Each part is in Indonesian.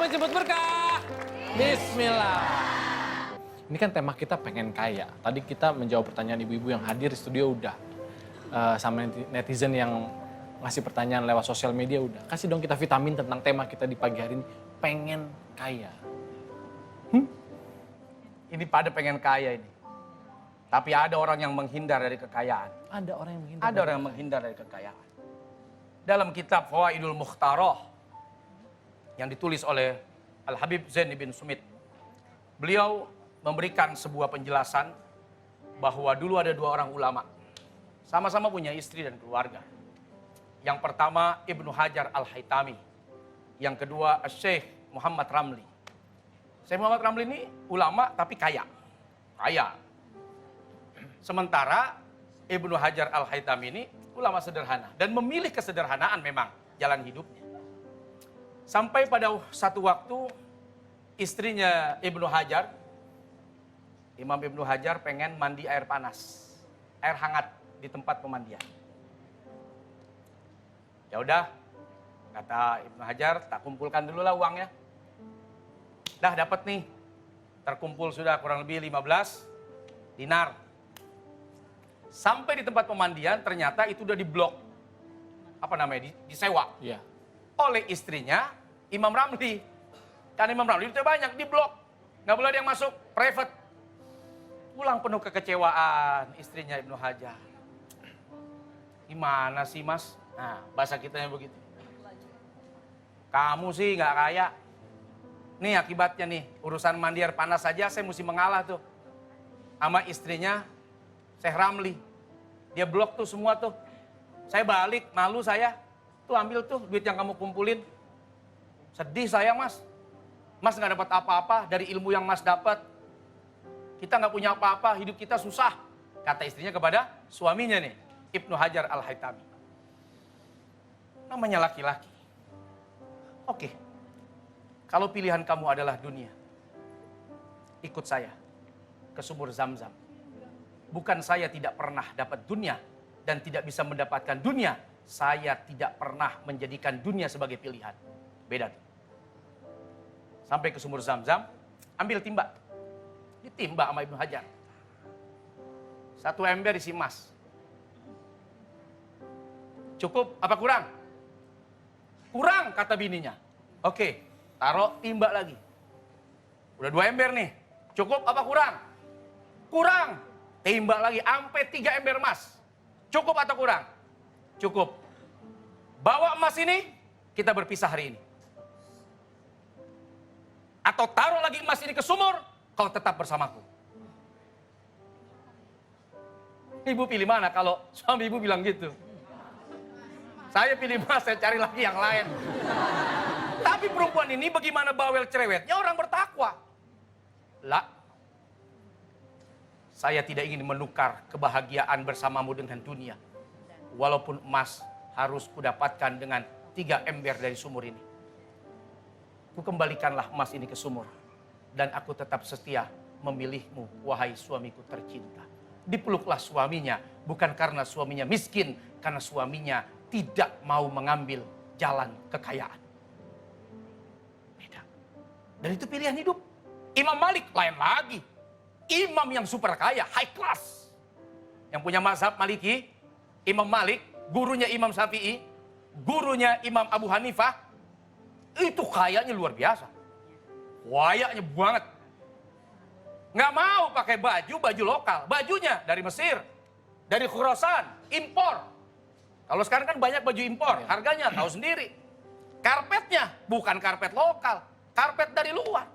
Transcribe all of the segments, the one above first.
Mari jemput berkah. Bismillah. Ini kan tema kita pengen kaya. Tadi kita menjawab pertanyaan ibu-ibu yang hadir di studio udah. Sama netizen yang ngasih pertanyaan lewat sosial media udah. Kasih dong kita vitamin tentang tema kita di pagi hari ini. Pengen kaya. Ini pada pengen kaya ini. Tapi ada orang yang menghindar dari kekayaan. Ada orang yang menghindar. Ada orang yang menghindar dari kekayaan. Dalam kitab Fawaidul Mukhtarah yang ditulis oleh Al-Habib Zain bin Sumit. Beliau memberikan sebuah penjelasan bahwa dulu ada dua orang ulama. Sama-sama punya istri dan keluarga. Yang pertama Ibnu Hajar Al-Haytami. Yang kedua Syekh Muhammad Ramli. Syekh Muhammad Ramli ini ulama tapi kaya. Kaya. Sementara Ibnu Hajar Al-Haytami ini ulama sederhana. Dan memilih kesederhanaan memang jalan hidupnya. Sampai pada satu waktu istrinya Ibnu Hajar, Imam Ibnu Hajar pengen mandi air panas. Air hangat di tempat pemandian. Ya udah, kata Ibnu Hajar, tak kumpulkan dulu lah uangnya. Dah dapat nih, terkumpul sudah kurang lebih 15 dinar. Sampai di tempat pemandian ternyata itu udah diblok. Apa namanya, disewa. Iya. Oleh istrinya Imam Ramli. Karena Imam Ramli itu banyak, diblok. Nggak boleh ada yang masuk, private. Pulang penuh kekecewaan istrinya Ibnu Hajar. Gimana sih mas? Nah, bahasa kitanya begitu. Kamu sih nggak kaya. Nih akibatnya nih, urusan mandi air panas saja saya mesti mengalah tuh. Sama istrinya Syekh Ramli. Dia blok tuh semua tuh. Saya balik, malu saya. Tuh ambil tuh duit yang kamu kumpulin. Sedih saya mas. Mas nggak dapat apa-apa dari ilmu yang mas dapat. Kita nggak punya apa-apa, hidup kita susah. Kata istrinya kepada suaminya nih, Ibnu Hajar Al-Haytami. Namanya laki-laki. Oke, kalau pilihan kamu adalah dunia, ikut saya ke sumur Zam-Zam. Bukan saya tidak pernah dapat dunia dan tidak bisa mendapatkan dunia. Saya tidak pernah menjadikan dunia sebagai pilihan. Beda tuh. Sampai ke sumur Zam-Zam, ambil timba. Ditimba sama Ibnu Hajar. 1 ember isi emas. Cukup apa kurang? Kurang kata bininya. Oke, taruh timba lagi. Udah 2 ember nih. Cukup apa kurang? Kurang. Timba lagi sampai 3 ember emas. Cukup atau kurang? Cukup. Bawa emas ini, kita berpisah hari ini. Atau taruh lagi emas ini ke sumur, kau tetap bersamaku. Ibu pilih mana kalau suami ibu bilang gitu? Saya pilih emas, saya cari lagi yang lain. Tapi perempuan ini bagaimana bawel cerewetnya orang bertakwa. Lah, saya tidak ingin menukar kebahagiaan bersamamu dengan dunia. Walaupun emas harus kudapatkan dengan 3 ember dari sumur ini. Kukembalikanlah emas ini ke sumur. Dan aku tetap setia memilihmu, wahai suamiku tercinta. Dipeluklah suaminya, bukan karena suaminya miskin. Karena suaminya tidak mau mengambil jalan kekayaan. Beda. Dan itu pilihan hidup. Imam Malik lain lagi. Imam yang super kaya, high class. Yang punya mazhab Maliki, Imam Malik, gurunya Imam Syafi'i, gurunya Imam Abu Hanifah, itu kayanya luar biasa. Kayanya banget. Nggak mau pakai baju lokal. Bajunya dari Mesir, dari Khurasan, impor. Kalau sekarang kan banyak baju impor, harganya tahu sendiri. Karpetnya bukan karpet lokal, karpet dari luar.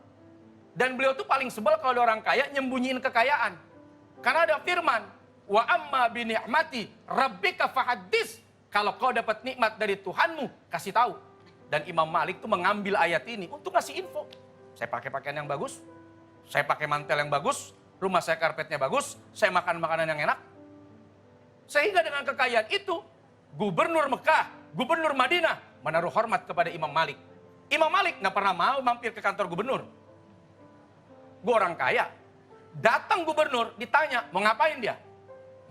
Dan beliau tuh paling sebel kalau ada orang kaya nyembunyiin kekayaan. Karena ada firman, wa amma bi ni'mati rabbika fahaddits. Kalau kau dapat nikmat dari Tuhanmu, kasih tahu. Dan Imam Malik tuh mengambil ayat ini untuk kasih info. Saya pakai pakaian yang bagus, saya pakai mantel yang bagus, rumah saya karpetnya bagus, saya makan makanan yang enak. Sehingga dengan kekayaan itu, gubernur Mekah, gubernur Madinah menaruh hormat kepada Imam Malik. Imam Malik nggak pernah mau mampir ke kantor gubernur. Gue orang kaya. Datang gubernur, ditanya, mau ngapain dia?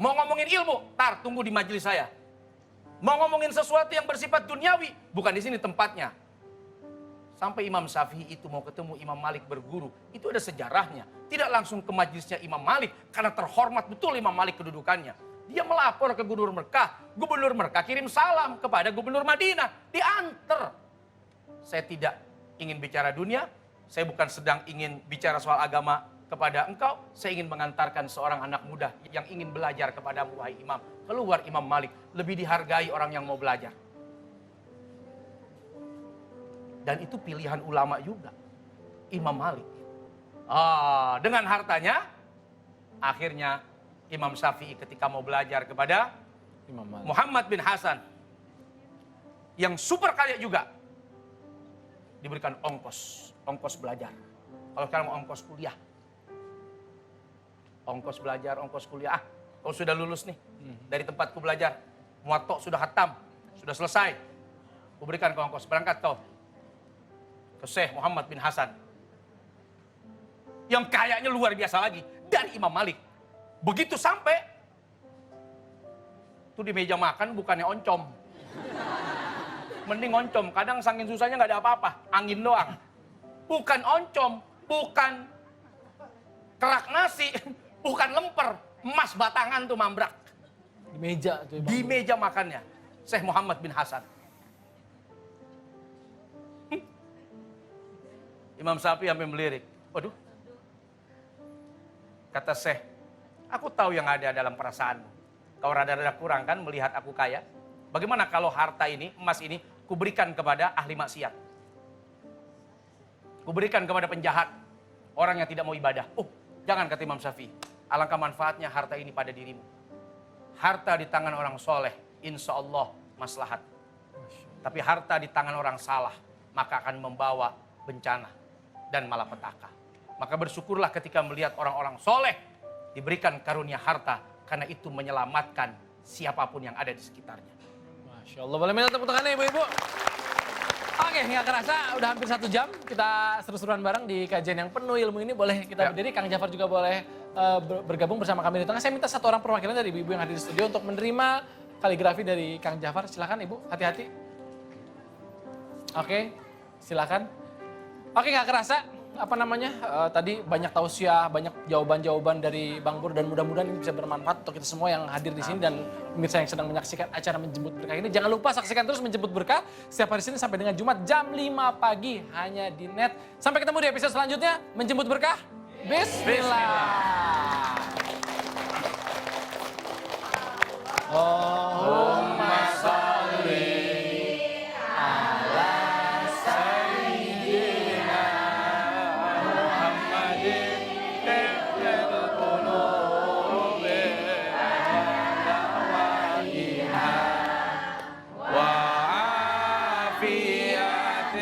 Mau ngomongin ilmu? Tar, tunggu di majelis saya. Mau ngomongin sesuatu yang bersifat duniawi? Bukan di sini tempatnya. Sampai Imam Syafi'i itu mau ketemu Imam Malik berguru. Itu ada sejarahnya. Tidak langsung ke majelisnya Imam Malik. Karena terhormat betul Imam Malik kedudukannya. Dia melapor ke Gubernur Mekah. Gubernur Mekah kirim salam kepada Gubernur Madinah. Diantar. Saya tidak ingin bicara dunia. Saya bukan sedang ingin bicara soal agama kepada engkau. Saya ingin mengantarkan seorang anak muda yang ingin belajar kepadamu, wahai Imam. Keluar Imam Malik. Lebih dihargai orang yang mau belajar. Dan itu pilihan ulama juga. Imam Malik. Dengan hartanya, akhirnya Imam Syafi'i ketika mau belajar kepada Imam Malik. Muhammad bin Hasan. Yang super kaya juga. Diberikan ongkos belajar. Kalau sekarang mau ongkos kuliah. Ongkos belajar, ongkos kuliah. Kau sudah lulus nih. Dari tempatku belajar. Muwatta sudah khatam. Sudah selesai. Kuberikan kau ongkos. Berangkat kau. Ke Syekh Muhammad bin Hasan. Yang kayaknya luar biasa lagi. Dari Imam Malik. Begitu sampai. Itu di meja makan bukannya oncom. Mending oncom. Kadang saking susahnya nggak ada apa-apa. Angin doang. Bukan oncom. Bukan kerak nasi. Bukan lemper. Emas batangan tuh mambrak. Di meja tuh. Di meja makannya. Syekh Muhammad bin Hasan. Imam Syafi'i sampai melirik. Waduh. Kata Syekh, aku tahu yang ada dalam perasaanmu. Kau rada-rada kurang kan melihat aku kaya? Bagaimana kalau harta ini, emas ini, kuberikan kepada ahli maksiat? Kuberikan kepada penjahat. Orang yang tidak mau ibadah. Oh, jangan, kata Imam Syafi'i. Alangkah manfaatnya harta ini pada dirimu. Harta di tangan orang soleh, insya Allah maslahat. Tapi harta di tangan orang salah, maka akan membawa bencana dan malapetaka. Maka bersyukurlah ketika melihat orang-orang soleh diberikan karunia harta, karena itu menyelamatkan siapapun yang ada di sekitarnya. Masya Allah, boleh minta tepuk tangannya ibu-ibu. Oke, nggak kerasa udah hampir 1 jam kita seru-seruan bareng di kajian yang penuh ilmu ini. Boleh kita berdiri, Kang Jafar juga boleh bergabung bersama kami di tengah. Saya minta 1 orang perwakilan dari ibu-ibu yang hadir di studio untuk menerima kaligrafi dari Kang Jafar. Silakan ibu, hati-hati. Oke, silakan. Oke, nggak kerasa, tadi banyak tausiah, banyak jawaban-jawaban dari Bang Pur, dan mudah-mudahan ini bisa bermanfaat untuk kita semua yang hadir di sini dan pemirsa yang sedang menyaksikan acara Menjemput Berkah ini. Jangan lupa saksikan terus Menjemput Berkah setiap hari Senin sampai dengan Jumat jam 5 pagi hanya di net. Sampai ketemu di episode selanjutnya Menjemput Berkah. Bismillah. Allahumma sholli Fiat